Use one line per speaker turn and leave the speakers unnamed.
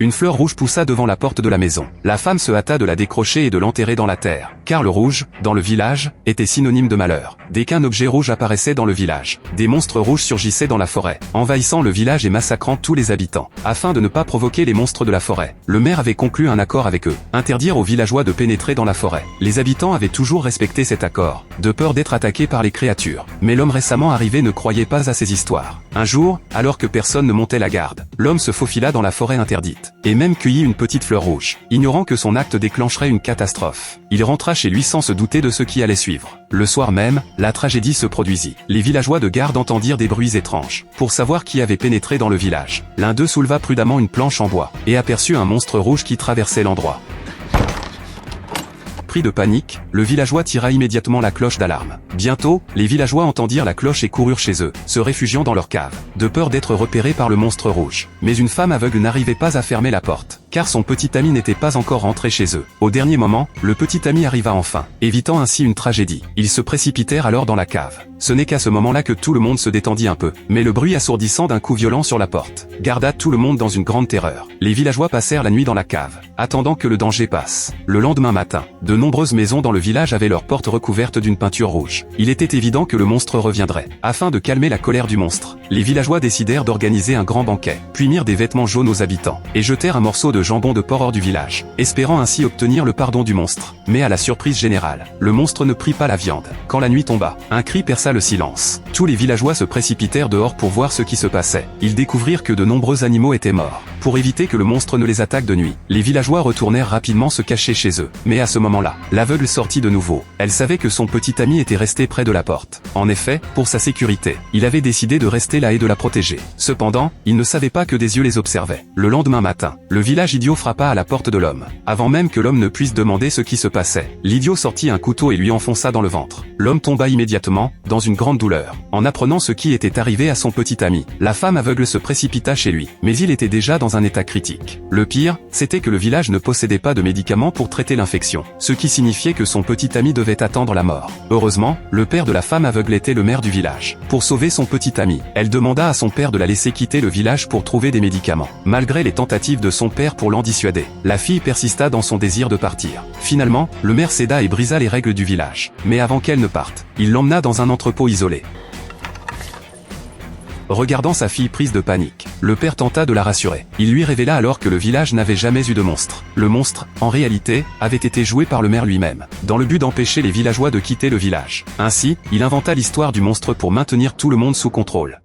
une fleur rouge poussa devant la porte de la maison. La femme se hâta de la décrocher et de l'enterrer dans la terre, car le rouge, dans le village, était synonyme de malheur. Dès qu'un objet rouge apparaissait dans le village, des monstres rouges surgissaient dans la forêt, envahissant le village et massacrant tous les habitants. Afin de ne pas provoquer les monstres de la forêt, le maire avait conclu un accord avec eux, interdire aux villageois de pénétrer dans la forêt. Les habitants avaient toujours respecté cet accord, de peur d'être attaqués par les créatures. Mais l'homme récemment arrivé ne croyait pas à ces histoires. Un jour, alors que personne ne montait la garde, l'homme se faufila dans la forêt interdite, et même cueillit une petite fleur rouge, ignorant que son acte déclencherait une catastrophe. Il rentra chez lui sans se douter de ce qui allait suivre. Le soir même, la tragédie se produisit. Les villageois de garde entendirent des bruits étranges. Pour savoir qui avait pénétré dans le village, l'un d'eux souleva prudemment une planche en bois, et aperçut un monstre rouge qui traversait l'endroit. Pris de panique, le villageois tira immédiatement la cloche d'alarme. Bientôt, les villageois entendirent la cloche et coururent chez eux, se réfugiant dans leur cave, de peur d'être repérés par le monstre rouge. Mais une femme aveugle n'arrivait pas à fermer la porte, car son petit ami n'était pas encore rentré chez eux. Au dernier moment, le petit ami arriva enfin, évitant ainsi une tragédie. Ils se précipitèrent alors dans la cave. Ce n'est qu'à ce moment-là que tout le monde se détendit un peu, mais le bruit assourdissant d'un coup violent sur la porte garda tout le monde dans une grande terreur. Les villageois passèrent la nuit dans la cave, attendant que le danger passe. Le lendemain matin, de nombreuses maisons dans le village avaient leurs portes recouvertes d'une peinture rouge. Il était évident que le monstre reviendrait. Afin de calmer la colère du monstre, les villageois décidèrent d'organiser un grand banquet, puis mirent des vêtements jaunes aux habitants, et jetèrent un morceau de jambon de porc hors du village, espérant ainsi obtenir le pardon du monstre. Mais à la surprise générale, le monstre ne prit pas la viande. Quand la nuit tomba, un cri perça le silence. Tous les villageois se précipitèrent dehors pour voir ce qui se passait. Ils découvrirent que de nombreux animaux étaient morts. Pour éviter que le monstre ne les attaque de nuit, les villageois retournèrent rapidement se cacher chez eux. Mais à ce moment-là, l'aveugle sortit de nouveau. Elle savait que son petit ami était resté près de la porte. En effet, pour sa sécurité, il avait décidé de rester là et de la protéger. Cependant, il ne savait pas que des yeux les observaient. Le lendemain matin, le village idiot frappa à la porte de l'homme. Avant même que l'homme ne puisse demander ce qui se passait, l'idiot sortit un couteau et lui enfonça dans le ventre. L'homme tomba immédiatement, dans une grande douleur. En apprenant ce qui était arrivé à son petit ami, la femme aveugle se précipita chez lui. Mais il était déjà dans un état critique. Le pire, c'était que le village ne possédait pas de médicaments pour traiter l'infection, ce qui signifiait que son petit ami devait attendre la mort. Heureusement, le père de la femme aveugle était le maire du village. Pour sauver son petit ami, elle demanda à son père de la laisser quitter le village pour trouver des médicaments. Malgré les tentatives de son père pour l'en dissuader, la fille persista dans son désir de partir. Finalement, le maire céda et brisa les règles du village. Mais avant qu'elle ne parte, il l'emmena dans un entrepôt isolé. Regardant sa fille prise de panique, le père tenta de la rassurer. Il lui révéla alors que le village n'avait jamais eu de monstre. Le monstre, en réalité, avait été joué par le maire lui-même, dans le but d'empêcher les villageois de quitter le village. Ainsi, il inventa l'histoire du monstre pour maintenir tout le monde sous contrôle.